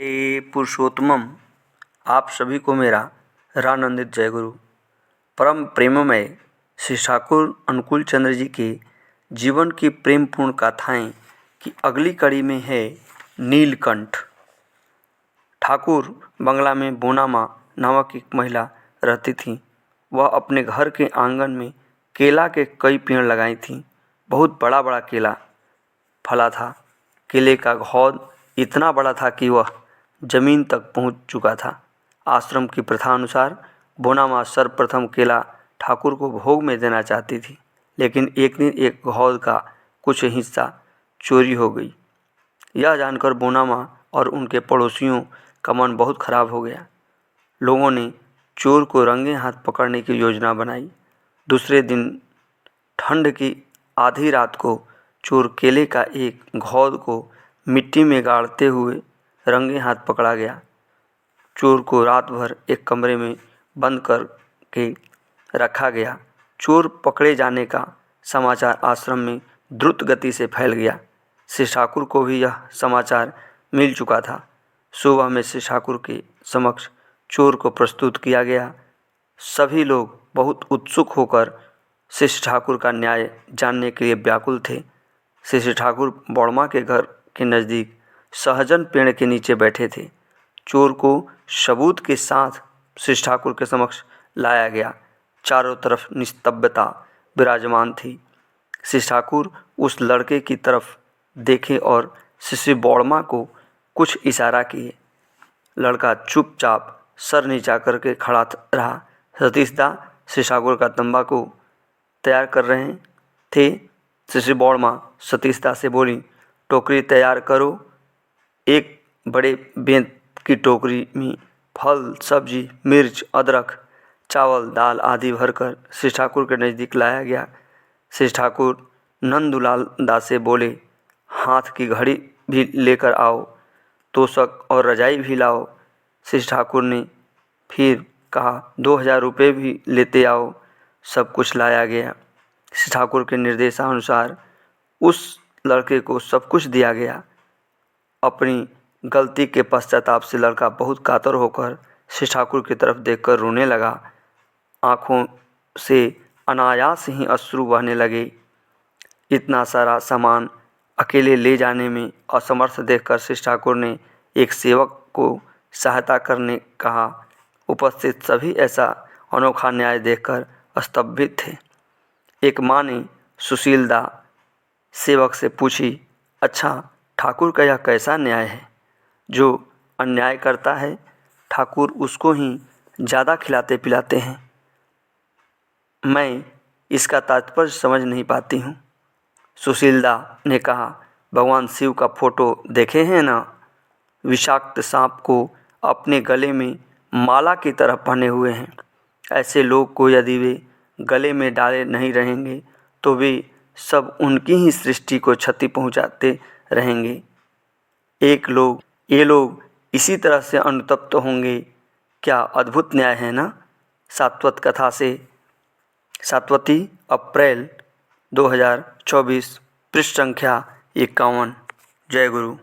हे पुरुषोत्तमम, आप सभी को मेरा रानंदित जय गुरु। परम प्रेममय श्री ठाकुर अनुकूल चंद्र जी के जीवन की प्रेमपूर्ण गाथाएँ की अगली कड़ी में है नीलकंठ। ठाकुर बंगला में बोना माँ नामक एक महिला रहती थी। वह अपने घर के आंगन में केला के कई पेड़ लगाई थी। बहुत बड़ा बड़ा केला फला था। केले का घौद इतना बड़ा था कि वह जमीन तक पहुंच चुका था। आश्रम की प्रथा अनुसार बोना माँ सर्वप्रथम केला ठाकुर को भोग में देना चाहती थी, लेकिन एक दिन एक घौद का कुछ हिस्सा चोरी हो गई। यह जानकर बोना माँ और उनके पड़ोसियों का मन बहुत खराब हो गया। लोगों ने चोर को रंगे हाथ पकड़ने की योजना बनाई। दूसरे दिन ठंड की आधी रात को चोर केले का एक घौद को मिट्टी में गाड़ते हुए रंगे हाथ पकड़ा गया। चोर को रात भर एक कमरे में बंद करके रखा गया। चोर पकड़े जाने का समाचार आश्रम में द्रुत गति से फैल गया। श्री ठाकुर को भी यह समाचार मिल चुका था। सुबह में श्री ठाकुर के समक्ष चोर को प्रस्तुत किया गया। सभी लोग बहुत उत्सुक होकर श्री ठाकुर का न्याय जानने के लिए व्याकुल थे। श्री ठाकुर बड़मा के घर के नज़दीक सहजन पेड़ के नीचे बैठे थे। चोर को सबूत के साथ श्री ठाकुर के समक्ष लाया गया। चारों तरफ निस्तब्धता विराजमान थी। श्री ठाकुर उस लड़के की तरफ देखे और श्री बौड़मा को कुछ इशारा किए। लड़का चुपचाप सर नीचा करके खड़ा रहा। सतीशदा श्री ठाकुर का तंबाकू तैयार कर रहे थे। श्री बौड़मा सतीशदा से बोली, टोकरी तैयार करो। एक बड़े बेंत की टोकरी में फल, सब्जी, मिर्च, अदरक, चावल, दाल आदि भरकर श्री ठाकुर के नज़दीक लाया गया। श्री ठाकुर नंदुलाल दास से बोले, हाथ की घड़ी भी लेकर आओ, तोशक और रजाई भी लाओ। श्री ठाकुर ने फिर कहा, 2000 रुपये भी लेते आओ। सब कुछ लाया गया। श्री ठाकुर के निर्देशानुसार उस लड़के को सब कुछ दिया गया। अपनी गलती के पश्चाताप से लड़का बहुत कातर होकर श्री ठाकुर की तरफ देखकर रोने लगा। आँखों से अनायास ही अश्रु बहने लगे। इतना सारा सामान अकेले ले जाने में असमर्थ देखकर श्री ठाकुर ने एक सेवक को सहायता करने कहा। उपस्थित सभी ऐसा अनोखा न्याय देखकर स्तंभित थे। एक माँ ने सुशीलदा सेवक से पूछी, अच्छा, ठाकुर का यह कैसा न्याय है? जो अन्याय करता है ठाकुर उसको ही ज़्यादा खिलाते पिलाते हैं। मैं इसका तात्पर्य समझ नहीं पाती हूँ। सुशीलदा ने कहा, भगवान शिव का फोटो देखे हैं ना? विषाक्त सांप को अपने गले में माला की तरह पहने हुए हैं। ऐसे लोग को यदि वे गले में डाले नहीं रहेंगे तो वे सब उनकी ही सृष्टि को क्षति पहुंचाते रहेंगे। ये लोग इसी तरह से अनुतप्त होंगे। क्या अद्भुत न्याय है ना? सात्वत कथा से 7 अप्रैल 2024, पृष्ठ संख्या 51। जय गुरु।